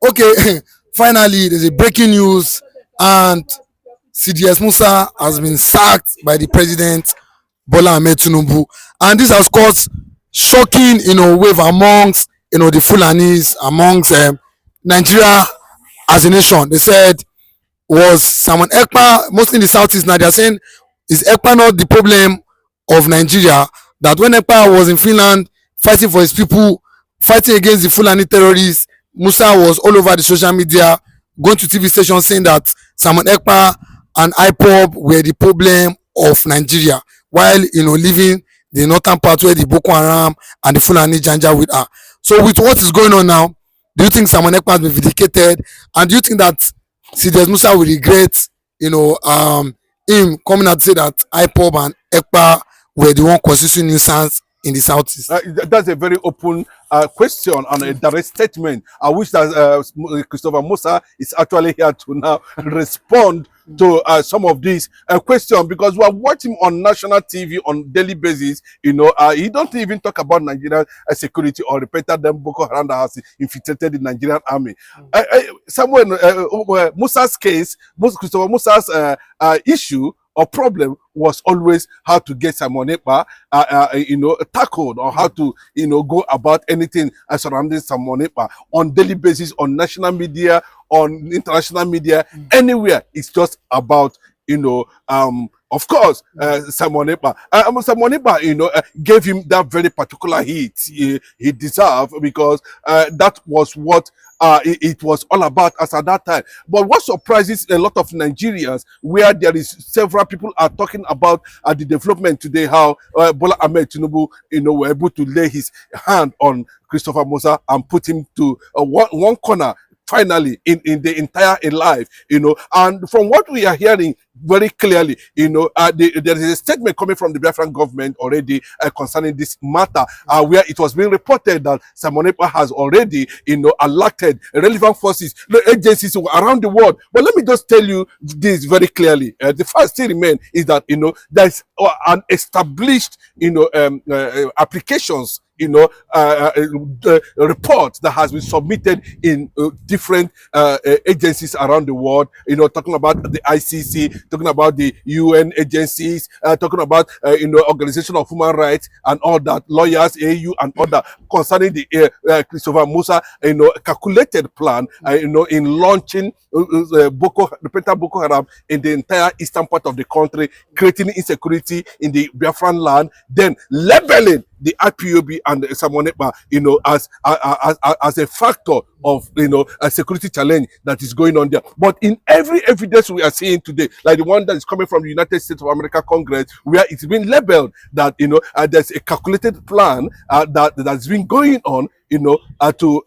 Okay, finally, there's a breaking news, and CDS Musa has been sacked by the president Bola Ahmed Tinubu, and this has caused shocking, wave amongst, the Fulanis, amongst Nigeria as a nation. They said, was Simon Ekpa, mostly in the southeast now, they are saying, is Ekpa not the problem of Nigeria? That when Ekpa was in Finland fighting for his people, fighting against the Fulani terrorists, Musa was all over the social media, going to TV stations saying that Simon Ekpa and IPOB were the problem of Nigeria, while living the northern part where the Boko Haram and the Fulani Janja with her. So with what is going on now, do you think Simon Ekpa has been vindicated, and do you think that CDS Musa will regret, him coming out to say that IPOB and Ekpa were the one constituting nuisance in the southeast? That's a very open question and a direct statement. I wish that Christopher Musa is actually here to now respond to some of these questions, because we are watching on national TV on daily basis. He don't even talk about Nigerian security or repeated them Boko Haram that has infiltrated the Nigerian army. Musa's case, Christopher Musa's issue or problem was always how to get Simon Ekpa, tackled, or how to, go about anything surrounding Simon Ekpa on daily basis, on national media, on international media, anywhere. It's just about, of course, Simon Ekpa. Simon Ekpa, gave him that very particular hit he deserved, because that was what it was all about as at that time. But what surprises a lot of Nigerians, where there is several people are talking about the development today, how Bola Ahmed Tinubu, were able to lay his hand on Christopher Musa and put him to one corner, finally, in the entire life, and from what we are hearing very clearly, there is a statement coming from the Biafran government already concerning this matter, where it was being reported that Simon Ekpa has already, alerted relevant forces, agencies around the world. But let me just tell you this very clearly. The fact still remains is that, there's an established, applications, report that has been submitted in different agencies around the world, talking about the ICC, talking about the UN agencies, talking about, Organization of Human Rights and all that, lawyers, AU and other, concerning the Christopher Musa, calculated plan, in launching Boko Haram in the entire eastern part of the country, creating insecurity in the Biafran land, then labeling the IPOB and Simon Ekpa, as a factor of, a security challenge that is going on there. But in every evidence we are seeing today, like the one that is coming from the United States of America Congress, where it's been labeled that, there's a calculated plan that's been going on, to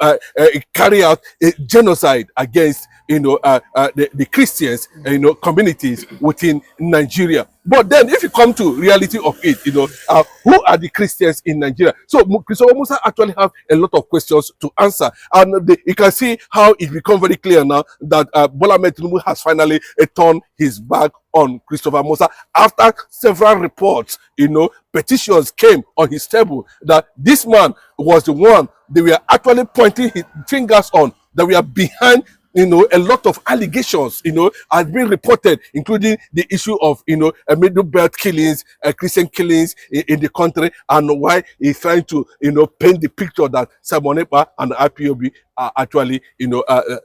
carry out a genocide against, the Christians, communities within Nigeria. But then, if you come to reality of it, who are the Christians in Nigeria? So, Christopher Musa actually have a lot of questions to answer, and you can see how it becomes very clear now that Bola Ahmed Tinubu has finally turned his back on Christopher Musa after several reports, petitions came on his table that this man was the one they were actually pointing his fingers on, that we are behind, a lot of allegations, has been reported, including the issue of, middle belt killings, Christian killings in the country, and why he's trying to, paint the picture that Simon Ekpa and the IPOB are actually,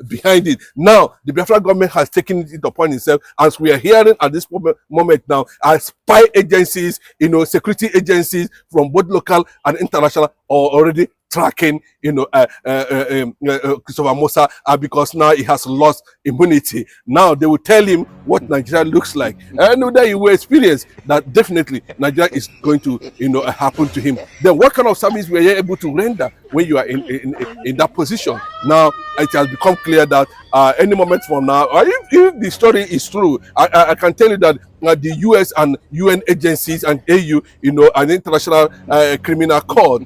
behind it. Now, the Biafra government has taken it upon itself, as we are hearing at this moment now, as spy agencies, security agencies from both local and international are already tracking, Christopher Musa, because now he has lost immunity. Now they will tell him what Nigeria looks like, and that he will experience that definitely Nigeria is going to, happen to him. Then what kind of service were you able to render when you are in that position? Now it has become clear that any moment from now, or if the story is true, I can tell you that the US and UN agencies and AU, an international criminal court,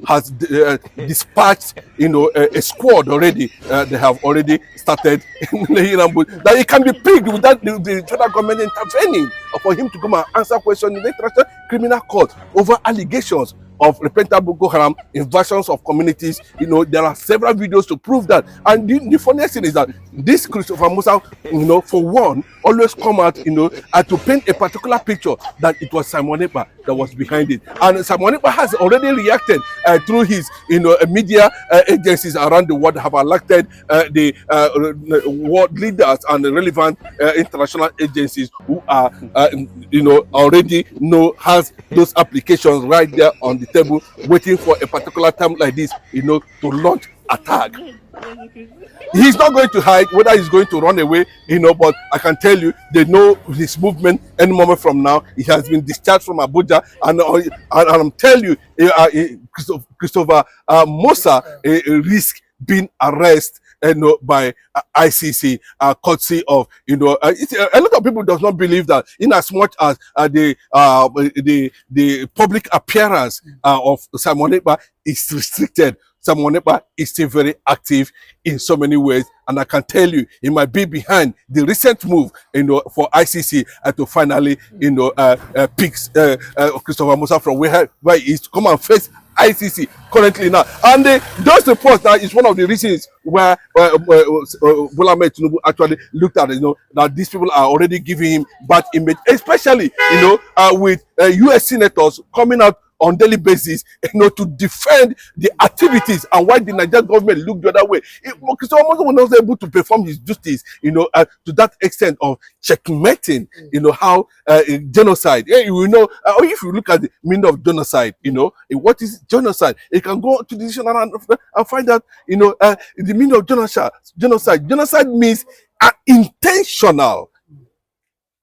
has dispatched, a squad already. They have already started that it can be picked without the federal government intervening for him to come and answer questions in the international criminal court over allegations of repentant Boko Haram invasions of communities. You know, there are several videos to prove that. And the funniest thing is that this Christopher Musa, you know, for one, always come out, you know, to paint a particular picture that it was Simon Ekpa that was behind it. And Simon Ekpa has already reacted through his, you know, media agencies around the world have alerted the world leaders and the relevant international agencies who are, you know, already has those applications right there on the table, waiting for a particular time like this, you know, to launch attack. He's not going to hide whether he's going to run away, you know, but I can tell you, they know his movement any moment from now. He has been discharged from Abuja, and I'm telling you, Christopher Musa risk being arrested, you know, by ICC, courtesy of, you know, a lot of people does not believe that, in as much as the public appearance of Simon Ekpa is restricted, Simon Ekpa is still very active in so many ways, and I can tell you, he might be behind the recent move, you know, for ICC to finally, you know, pick Christopher Musa from where he is to come and face ICC currently now. And those reports that is one of the reasons where Bola Ahmed Tinubu actually looked at, you know, that these people are already giving him bad image, especially, you know, with US senators coming out on daily basis, you know, to defend the activities and why the Nigerian government looked the other way. Christopher Musa was not able to perform his duties, you know, to that extent of checkmating, you know, how genocide. You know, if you look at the meaning of genocide, you know, what is genocide? You can go to the dictionary and find out, you know, the meaning of genocide. Genocide means intentional.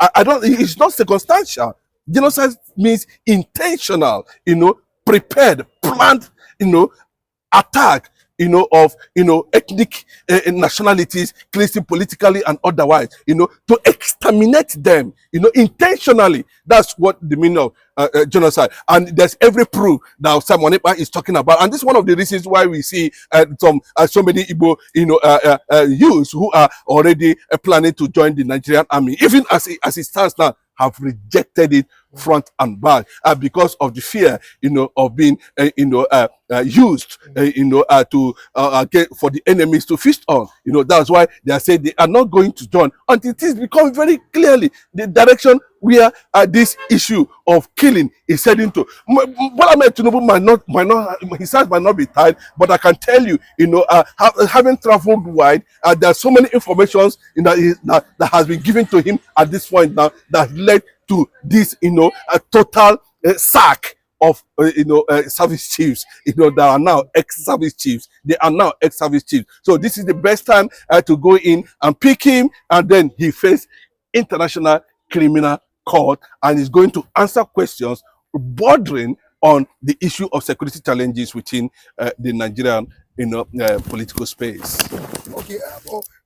I don't. It's not circumstantial. Genocide means intentional, you know, prepared, planned, you know, attack, you know, of, you know, ethnic nationalities, cleansing politically and otherwise, you know, to exterminate them, you know, intentionally. That's what the meaning of genocide. And there's every proof that Simon Ekpa is talking about. And this is one of the reasons why we see so many Igbo, you know, youths who are already planning to join the Nigerian army, even as it stands now, have rejected it front and back because of the fear, you know, of being, you know, used, you know, to get for the enemies to feast on. You know, that's why they are saying they are not going to join until it is become very clearly the direction where this issue of killing is heading to. Bola Ahmed Tinubu might not, his hands might not be tied, but I can tell you, you know, having traveled wide, there are so many informations, you know, that has been given to him at this point now that led to this, you know, a total sack of, you know, service chiefs, you know, that are now ex-service chiefs. They are now ex-service chiefs. So this is the best time to go in and pick him, and then he faced international criminal court and is going to answer questions bordering on the issue of security challenges within the Nigerian, you know, political space. Okay,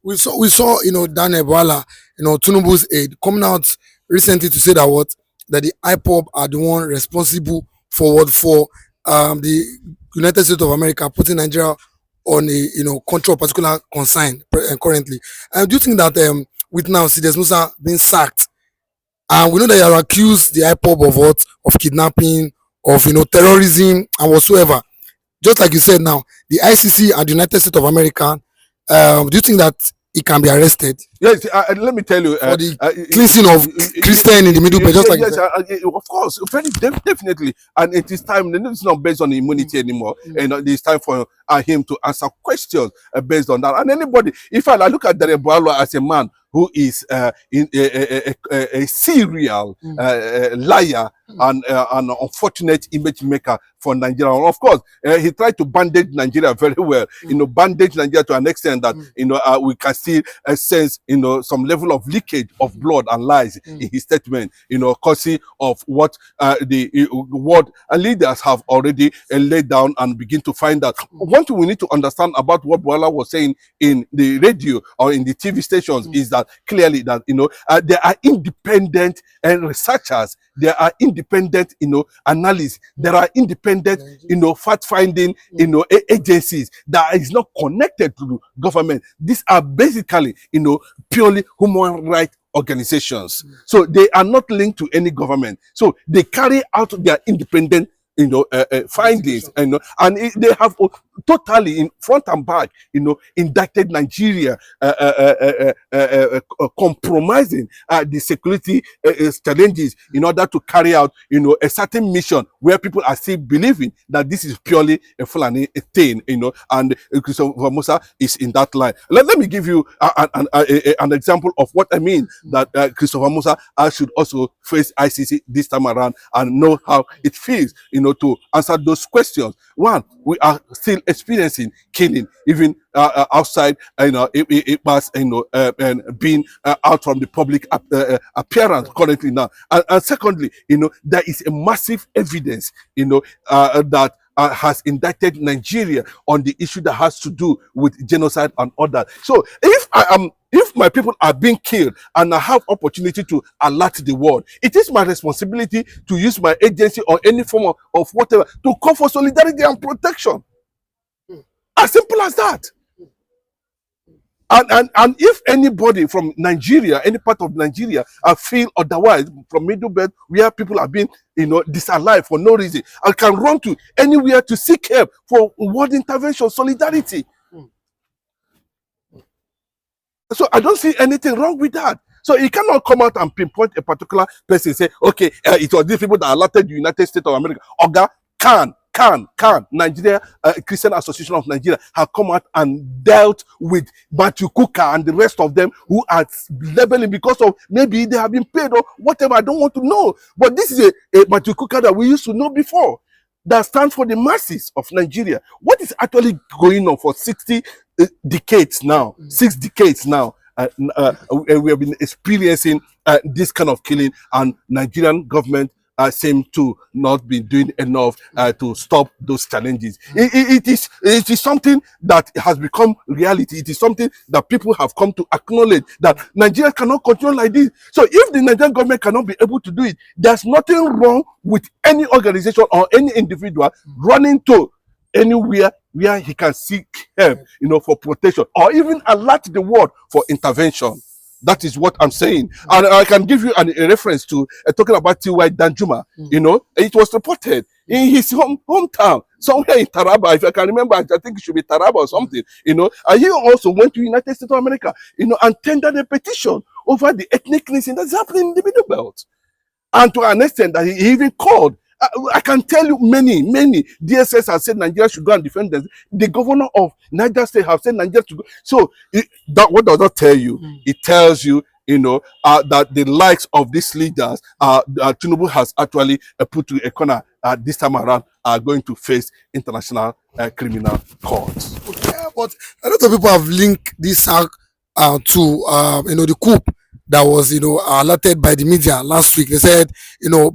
we saw, you know, Daniel Bwala, you know, Tinubu's aide, coming out recently to say that the IPOB are the one responsible for the United States of America putting Nigeria on a, you know, control particular concern currently. And do you think that with now CDS Musa being sacked, and we know that you are accused the IPOB of what, of kidnapping, of, you know, terrorism and whatsoever, just like you said now, the ICC and the United States of America, do you think that he can be arrested? Yes, let me tell you, for the cleansing of Christian in the Middle Belt, just like yes, of course, very definitely, and it is time. It's not based on immunity anymore, and it's time for him to answer questions based on that. And anybody, if I look at Daniel Bwala as a man who is a serial liar and an unfortunate image maker for Nigeria. And of course, he tried to bandage Nigeria very well. You know, bandage Nigeria to an extent that, you know, we can still sense, you know, some level of leakage of blood and lies in his statement. You know, courtesy of what what leaders have already laid down and begin to find out. One thing we need to understand about what Bwala was saying in the radio or in the TV stations is that clearly that, you know, there are independent researchers, there are independent, you know, analysts, there are independent, you know, fact-finding, you know, agencies that is not connected to the government. These are basically, you know, purely human rights organizations. So they are not linked to any government. So they carry out their independent findings, they have totally in front and back, indicted Nigeria, compromising the security challenges in order to carry out, a certain mission where people are still believing that this is purely a Fulani thing, and Christopher Musa is in that line. Let me give you an example of what I mean, that Christopher Musa should also face ICC this time around and know how it feels, to answer those questions. One, we are still experiencing killing, even outside, Ekpa's, and being out from the public appearance currently now. And secondly, there is a massive evidence, that has indicted Nigeria on the issue that has to do with genocide and others. So if my people are being killed and I have opportunity to alert the world, it is my responsibility to use my agency or any form of whatever to call for solidarity and protection. As simple as that. And if anybody from Nigeria, any part of Nigeria, feel otherwise, from Middle Belt, where people are being, disallowed for no reason, I can run to anywhere to seek help for world intervention, solidarity. So I don't see anything wrong with that. So you cannot come out and pinpoint a particular person and say, okay, it was these people that alerted the United States of America. Oga, can Nigeria, Christian Association of Nigeria have come out and dealt with Matthew Kuka and the rest of them who are labeling because of maybe they have been paid or whatever. I don't want to know. But this is a Matthew Kuka that we used to know before, that stands for the masses of Nigeria. What is actually going on for 60 decades now, 6 decades now? We have been experiencing this kind of killing, and Nigerian government seem to not be doing enough to stop those challenges. It is something that has become reality. It is something that people have come to acknowledge, that Nigeria cannot continue like this. So if the Nigerian government cannot be able to do it, there's nothing wrong with any organization or any individual running to anywhere where he can seek help, for protection, or even alert the world for intervention. That is what I'm saying. And I can give you a reference to talking about T.Y. Danjuma. It was reported in his hometown, somewhere in Taraba. If I can remember, I think it should be Taraba or something. And he also went to the United States of America, and tendered a petition over the ethnic cleansing that's happening in the Middle Belt. And to an extent that he even called, I can tell you many DSS have said Nigeria should go and defend them. The governor of Niger State have said Nigeria to go. So what does that tell you? It tells you, that the likes of these leaders, Tinubu has actually put to a corner this time around, are going to face international criminal courts. Yeah, but a lot of people have linked this to the coup that was alerted by the media last week. They said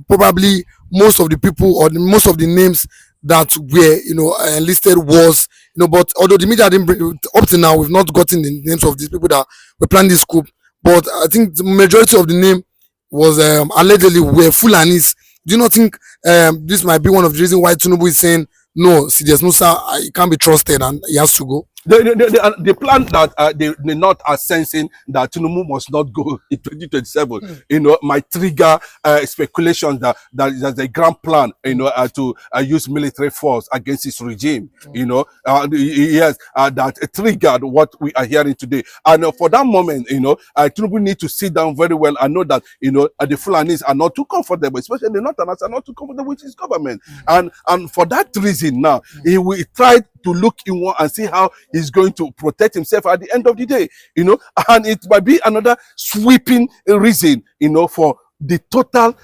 probably most of the people or most of the names that were enlisted was but although the media didn't bring, up to now we've not gotten the names of these people that were planning this coup, but I think the majority of the name was allegedly were Fulanis. Do you not think this might be one of the reasons why Tinubu is saying no, CDS Musa, he can't be trusted and he has to go? The plan that the North are sensing that Tinubu must not go in 2027, might trigger speculation that there's a grand plan, to use military force against his regime. Yes, that triggered what we are hearing today. And for that moment, Tinubu need to sit down very well and know that, the Fulanis are not too comfortable, especially the Northerners are not too comfortable with his government. And for that reason now, he will try to look inward and see how he's going to protect himself at the end of the day, and it might be another sweeping reason, for the total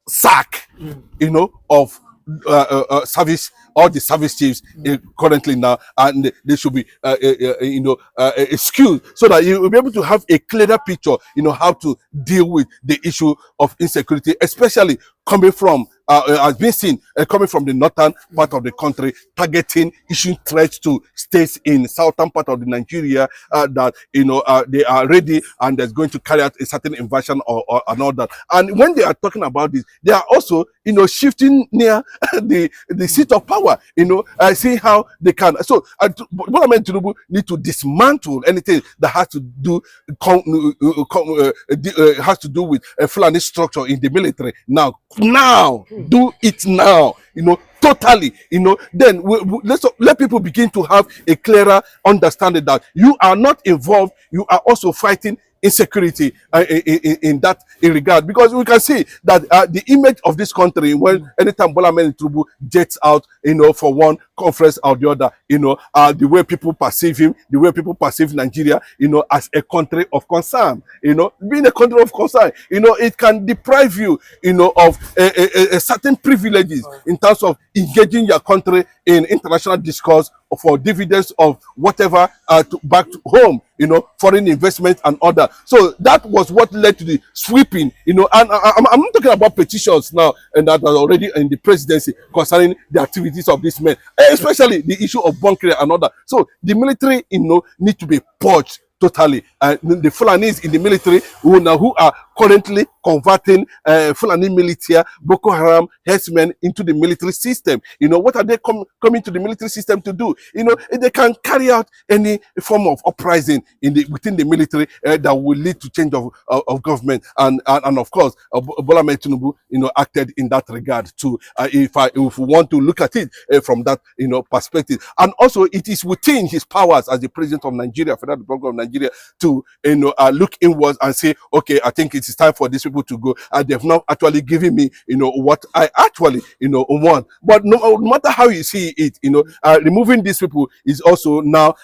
sack, of service, all the service chiefs currently now, and they should be, skilled so that you will be able to have a clearer picture, how to deal with the issue of insecurity, especially coming from, has been seen coming from the northern part of the country, targeting, issuing threats to states in southern part of the Nigeria, that they are ready and there's going to carry out a certain invasion or all that. And when they are talking about this, they are also shifting near the seat of power. power, see how they can. So Bola Ahmed Tinubu need to dismantle anything that has to do has to do with a Fulani structure in the military. Now, do it now. Totally. Then let's let people begin to have a clearer understanding that you are not involved. You are also fighting insecurity in that regard, because we can see that the image of this country, when anytime Bola Ahmed Tinubu jets out, for one conference or the other, the way people perceive him, the way people perceive Nigeria, as a country of concern, being a country of concern, it can deprive you, of a certain privileges in terms of engaging your country in international discourse for dividends of whatever back to home, foreign investment and other. So that was what led to the sweeping, and I'm not talking about petitions now, and that are already in the presidency concerning the activities of these men, especially the issue of bunkering and other. So the military, need to be purged totally. The Fulanis in the military who are currently converting Fulani militia, Boko Haram herdsmen into the military system. What are they coming to the military system to do? They can carry out any form of uprising within the military that will lead to change of government. And of course, Bola Ahmed Tinubu, acted in that regard too. If we want to look at it from that, perspective, and also it is within his powers as the president of Nigeria, Federal Republic of Nigeria, to look inwards and say, okay, I think it is time for these people to go, and they've not actually given me what I actually want. But no matter how you see it, removing these people is also now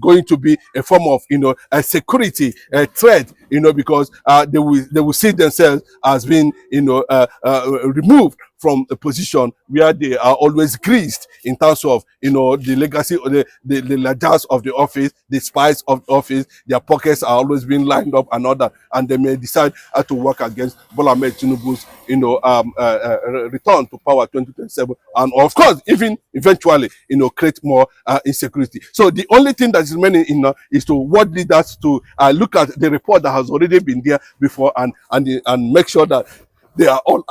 going to be a form of a security threat, because they will see themselves as being removed from a position where they are always greased in terms of the legacy or the ledgers of the office, the spies of the office. Their pockets are always being lined up and other, and they may decide to work against Bola Ahmed Tinubu's return to power 2027, and of course even eventually create more insecurity. So the only thing that is remaining is to what leaders to look at the report that has already been there before, and make sure that they are all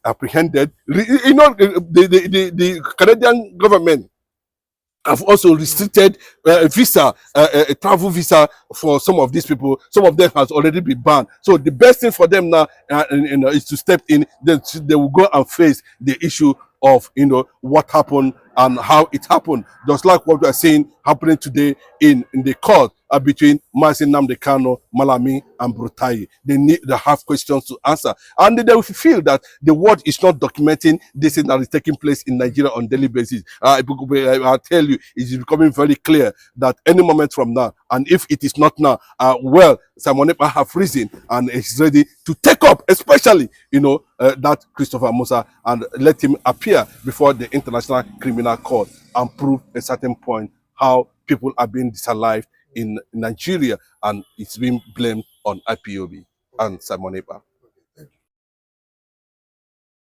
apprehended. The Canadian government have also restricted travel visa for some of these people. Some of them has already been banned. So the best thing for them now is to step in. Then they will go and face the issue of what happened and how it happened. Just like what we are seeing happening today in the court between Mazi Nnamdi Kanu, Malami, and Brutai. They have questions to answer, and they will feel that the world is not documenting this thing that is taking place in Nigeria on a daily basis. I'll tell you, it is becoming very clear that any moment from now, and if it is not now, Simon Ekpa have risen and is ready to take up, especially that Christopher Musa, and let him appear before the International Criminal Court and prove a certain point how people are being disallowed in Nigeria, and it's being blamed on IPOB and Simon Ekpa.